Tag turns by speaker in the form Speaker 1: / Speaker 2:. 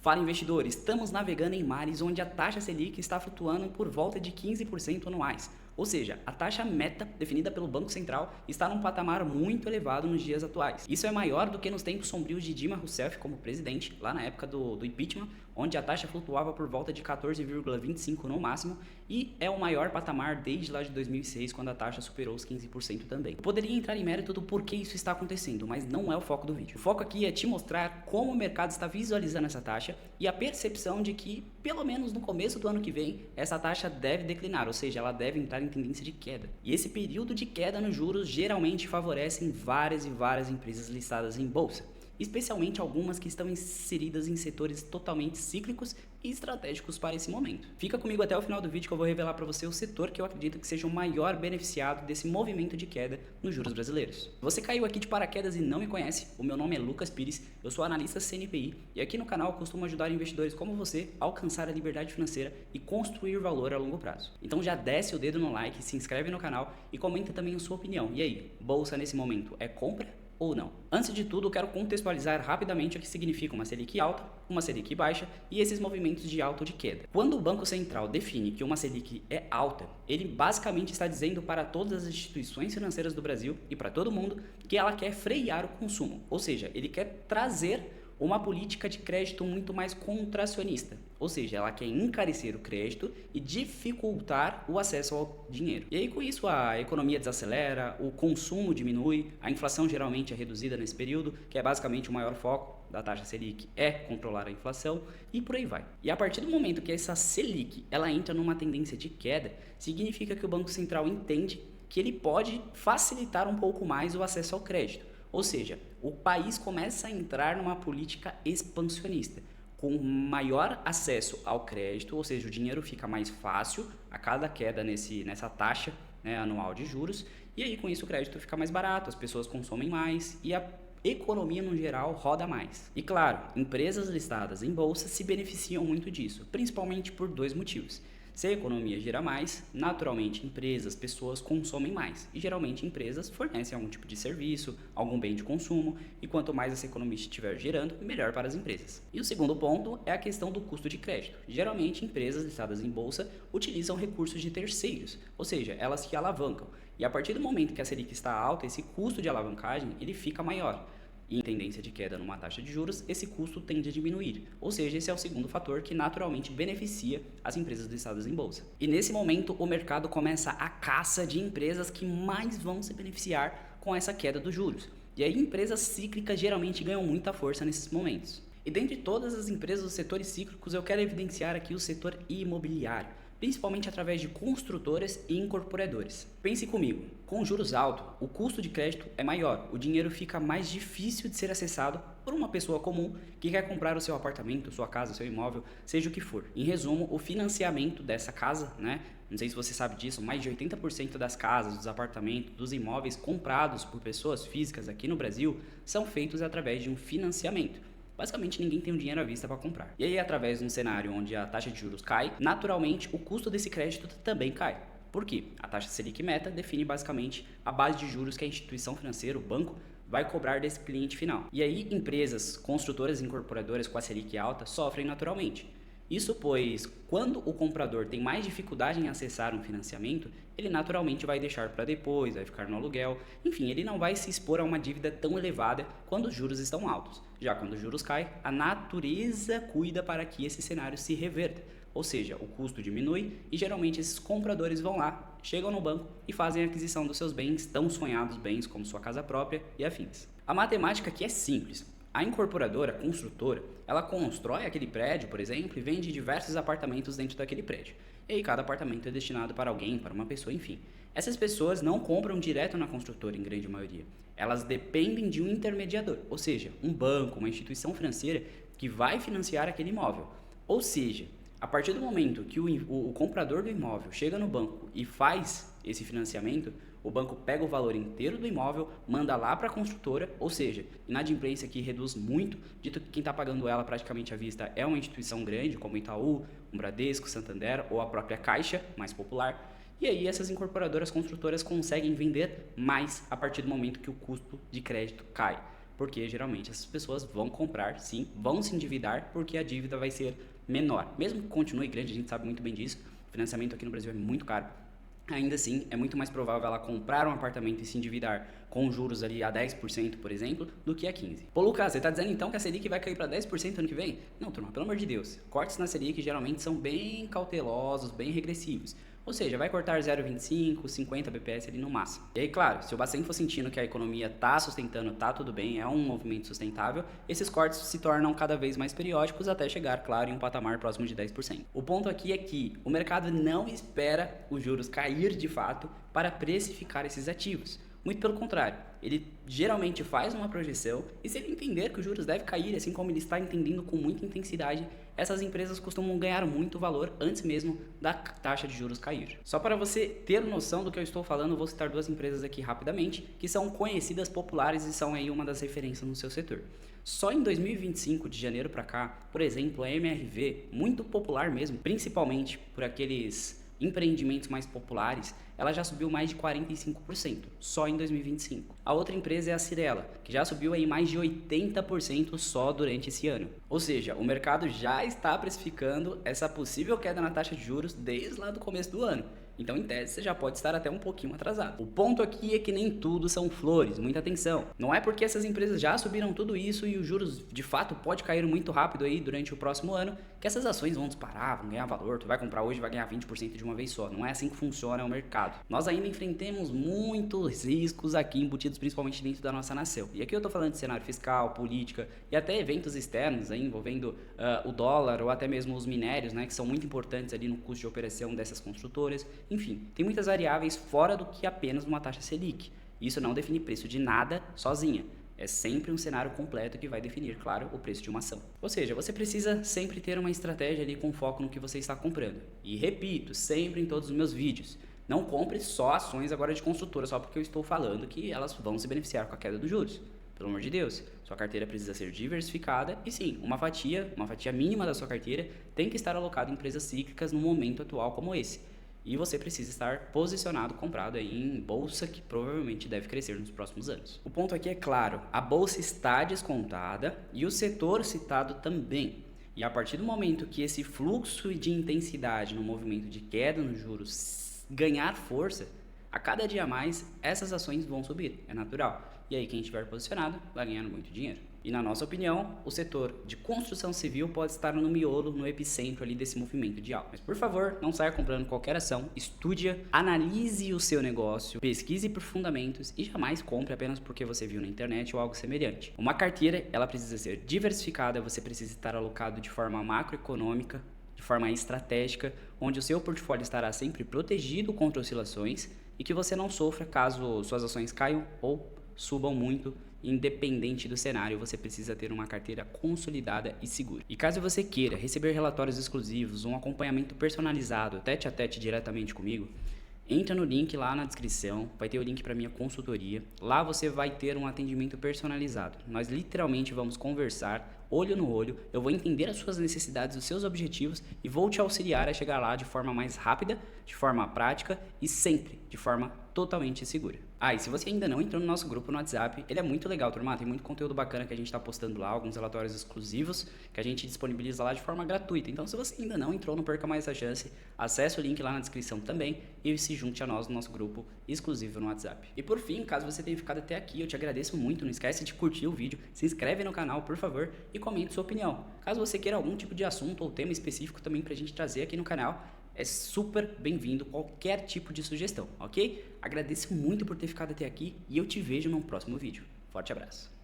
Speaker 1: Fala investidor, estamos navegando em mares onde a taxa Selic está flutuando por volta de 15% anuais. Ou seja, a taxa meta definida pelo Banco Central está num patamar muito elevado nos dias atuais. Isso é maior do que nos tempos sombrios de Dilma Rousseff como presidente, lá na época do impeachment, onde a taxa flutuava por volta de 14,25% no máximo, e é o maior patamar desde lá de 2006, quando a taxa superou os 15% também. Eu poderia entrar em mérito do porquê isso está acontecendo, mas não é o foco do vídeo. O foco aqui é te mostrar como o mercado está visualizando essa taxa e a percepção de que, pelo menos no começo do ano que vem, essa taxa deve declinar, ou seja, ela deve entrar em tendência de queda. E esse período de queda nos juros geralmente favorece várias e várias empresas listadas em bolsa, especialmente algumas que estão inseridas em setores totalmente cíclicos e estratégicos para esse momento. Fica comigo até o final do vídeo que eu vou revelar para você o setor que eu acredito que seja o maior beneficiado desse movimento de queda nos juros brasileiros. Você caiu aqui de paraquedas e não me conhece, o meu nome é Lucas Pires, eu sou analista CNPI e aqui no canal eu costumo ajudar investidores como você a alcançar a liberdade financeira e construir valor a longo prazo. Então já desce o dedo no like, se inscreve no canal e comenta também a sua opinião. E aí, bolsa nesse momento é compra ou não? Antes de tudo, eu quero contextualizar rapidamente o que significa uma Selic alta, uma Selic baixa e esses movimentos de alta ou de queda. Quando o Banco Central define que uma Selic é alta, ele basicamente está dizendo para todas as instituições financeiras do Brasil e para todo mundo que ela quer frear o consumo, ou seja, ele quer trazer uma política de crédito muito mais contracionista, ou seja, ela quer encarecer o crédito e dificultar o acesso ao dinheiro. E aí com isso a economia desacelera, o consumo diminui, a inflação geralmente é reduzida nesse período, que é basicamente o maior foco da taxa Selic é controlar a inflação e por aí vai. E a partir do momento que essa Selic ela entra numa tendência de queda, significa que o Banco Central entende que ele pode facilitar um pouco mais o acesso ao crédito. Ou seja, o país começa a entrar numa política expansionista, com maior acesso ao crédito, ou seja, o dinheiro fica mais fácil a cada queda nessa taxa, né, anual de juros, e aí com isso o crédito fica mais barato, as pessoas consomem mais e a economia no geral roda mais. E claro, empresas listadas em bolsa se beneficiam muito disso, principalmente por dois motivos. Se a economia gira mais, naturalmente empresas, pessoas consomem mais e geralmente empresas fornecem algum tipo de serviço, algum bem de consumo e quanto mais essa economia estiver girando, melhor para as empresas. E o segundo ponto é a questão do custo de crédito. Geralmente empresas listadas em bolsa utilizam recursos de terceiros, ou seja, elas que alavancam. E a partir do momento que a Selic está alta, esse custo de alavancagem ele fica maior. E em tendência de queda numa taxa de juros, esse custo tende a diminuir. Ou seja, esse é o segundo fator que naturalmente beneficia as empresas listadas em bolsa. E nesse momento, o mercado começa a caça de empresas que mais vão se beneficiar com essa queda dos juros. E aí, empresas cíclicas geralmente ganham muita força nesses momentos. E dentre todas as empresas dos setores cíclicos, eu quero evidenciar aqui o setor imobiliário, principalmente através de construtoras e incorporadoras. Pense comigo, com juros altos, o custo de crédito é maior, o dinheiro fica mais difícil de ser acessado por uma pessoa comum que quer comprar o seu apartamento, sua casa, seu imóvel, seja o que for. Em resumo, o financiamento dessa casa, né? Não sei se você sabe disso, mais de 80% das casas, dos apartamentos, dos imóveis comprados por pessoas físicas aqui no Brasil são feitos através de um financiamento. Basicamente, ninguém tem o dinheiro à vista para comprar. E aí, através de um cenário onde a taxa de juros cai, naturalmente, o custo desse crédito também cai. Por quê? A taxa Selic meta define basicamente a base de juros que a instituição financeira, o banco, vai cobrar desse cliente final. E aí, empresas, construtoras e incorporadoras com a Selic alta sofrem naturalmente. Isso pois, quando o comprador tem mais dificuldade em acessar um financiamento, ele naturalmente vai deixar para depois, vai ficar no aluguel, enfim, ele não vai se expor a uma dívida tão elevada quando os juros estão altos. Já quando os juros caem, a natureza cuida para que esse cenário se reverta, ou seja, o custo diminui e geralmente esses compradores vão lá, chegam no banco e fazem a aquisição dos seus bens, tão sonhados bens como sua casa própria e afins. A matemática aqui é simples. A incorporadora, a construtora, ela constrói aquele prédio, por exemplo, e vende diversos apartamentos dentro daquele prédio. E aí cada apartamento é destinado para alguém, para uma pessoa, enfim. Essas pessoas não compram direto na construtora, em grande maioria. Elas dependem de um intermediador, ou seja, um banco, uma instituição financeira que vai financiar aquele imóvel. Ou seja, a partir do momento que o comprador do imóvel chega no banco e faz esse financiamento, o banco pega o valor inteiro do imóvel, manda lá para a construtora, ou seja, inadimplência que reduz muito, dito que quem está pagando ela praticamente à vista é uma instituição grande, como Itaú, um Bradesco, Santander ou a própria Caixa, mais popular. E aí essas incorporadoras construtoras conseguem vender mais a partir do momento que o custo de crédito cai. porque geralmente essas pessoas vão comprar, sim, vão se endividar, porque a dívida vai ser menor. Mesmo que continue grande, a gente sabe muito bem disso, o financiamento aqui no Brasil é muito caro. Ainda assim, é muito mais provável ela comprar um apartamento e se endividar com juros ali a 10%, por exemplo, do que a 15%. Pô, Lucas, você está dizendo então que a Selic vai cair para 10% ano que vem? Não, turma, pelo amor de Deus. Cortes na Selic geralmente são bem cautelosos, bem regressivos. Ou seja, vai cortar 0,25, 50 bps ali no máximo. E aí, claro, se o Bacen for sentindo que a economia está sustentando, está tudo bem, é um movimento sustentável, esses cortes se tornam cada vez mais periódicos até chegar, claro, em um patamar próximo de 10%. O ponto aqui é que o mercado não espera os juros cair de fato para precificar esses ativos. Muito pelo contrário, ele geralmente faz uma projeção e se ele entender que os juros devem cair, assim como ele está entendendo com muita intensidade, essas empresas costumam ganhar muito valor antes mesmo da taxa de juros cair. Só para você ter noção do que eu estou falando, eu vou citar duas empresas aqui rapidamente, que são conhecidas, populares e são aí uma das referências no seu setor. Só em 2025, de janeiro para cá, por exemplo, a MRV, muito popular mesmo, principalmente por aqueles empreendimentos mais populares, ela já subiu mais de 45%, só em 2025. A outra empresa é a Cyrela, que já subiu aí mais de 80% só durante esse ano. Ou seja, o mercado já está precificando essa possível queda na taxa de juros desde lá do começo do ano. Então, em tese, você já pode estar até um pouquinho atrasado. O ponto aqui é que nem tudo são flores, muita atenção. Não é porque essas empresas já subiram tudo isso e os juros de fato pode cair muito rápido aí durante o próximo ano, que essas ações vão disparar, vão ganhar valor, tu vai comprar hoje e vai ganhar 20% de uma vez só. Não é assim que funciona o mercado. Nós ainda enfrentamos muitos riscos aqui embutidos principalmente dentro da nossa nação. E aqui eu tô falando de cenário fiscal, política e até eventos externos aí, envolvendo o dólar ou até mesmo os minérios, né, que são muito importantes ali no custo de operação dessas construtoras. Enfim, tem muitas variáveis fora do que apenas uma taxa Selic. Isso não define preço de nada sozinha. É sempre um cenário completo que vai definir, claro, o preço de uma ação. Ou seja, você precisa sempre ter uma estratégia ali com foco no que você está comprando. E repito, sempre em todos os meus vídeos, não compre só ações agora de construtora, só porque eu estou falando que elas vão se beneficiar com a queda dos juros. Pelo amor de Deus, sua carteira precisa ser diversificada e sim, uma fatia mínima da sua carteira tem que estar alocada em empresas cíclicas no momento atual como esse. E você precisa estar posicionado, comprado aí em bolsa que provavelmente deve crescer nos próximos anos. O ponto aqui é claro, a bolsa está descontada e o setor citado também. E a partir do momento que esse fluxo de intensidade no movimento de queda nos juros ganhar força, a cada dia mais essas ações vão subir, é natural. E aí quem estiver posicionado vai ganhando muito dinheiro. E na nossa opinião, o setor de construção civil pode estar no miolo, no epicentro ali desse movimento de alta. Mas por favor, não saia comprando qualquer ação, estude, analise o seu negócio, pesquise por fundamentos e jamais compre apenas porque você viu na internet ou algo semelhante. Uma carteira, ela precisa ser diversificada, você precisa estar alocado de forma macroeconômica, de forma estratégica, onde o seu portfólio estará sempre protegido contra oscilações e que você não sofra caso suas ações caiam ou subam muito. Independente do cenário, você precisa ter uma carteira consolidada e segura. E caso você queira receber relatórios exclusivos, um acompanhamento personalizado, tete a tete diretamente comigo, entra no link lá na descrição, vai ter o link para minha consultoria. Lá você vai ter um atendimento personalizado. Nós literalmente vamos conversar olho no olho, eu vou entender as suas necessidades, os seus objetivos e vou te auxiliar a chegar lá de forma mais rápida, de forma prática e sempre de forma totalmente segura. Ah, e se você ainda não entrou no nosso grupo no WhatsApp, ele é muito legal, turma, tem muito conteúdo bacana que a gente está postando lá, alguns relatórios exclusivos que a gente disponibiliza lá de forma gratuita. Então, se você ainda não entrou, não perca mais essa chance, acesse o link lá na descrição também e se junte a nós no nosso grupo exclusivo no WhatsApp. E por fim, caso você tenha ficado até aqui, eu te agradeço muito, não esquece de curtir o vídeo, se inscreve no canal, por favor, e comente sua opinião. Caso você queira algum tipo de assunto ou tema específico também pra gente trazer aqui no canal, é super bem-vindo qualquer tipo de sugestão, ok? Agradeço muito por ter ficado até aqui e eu te vejo no próximo vídeo. Forte abraço!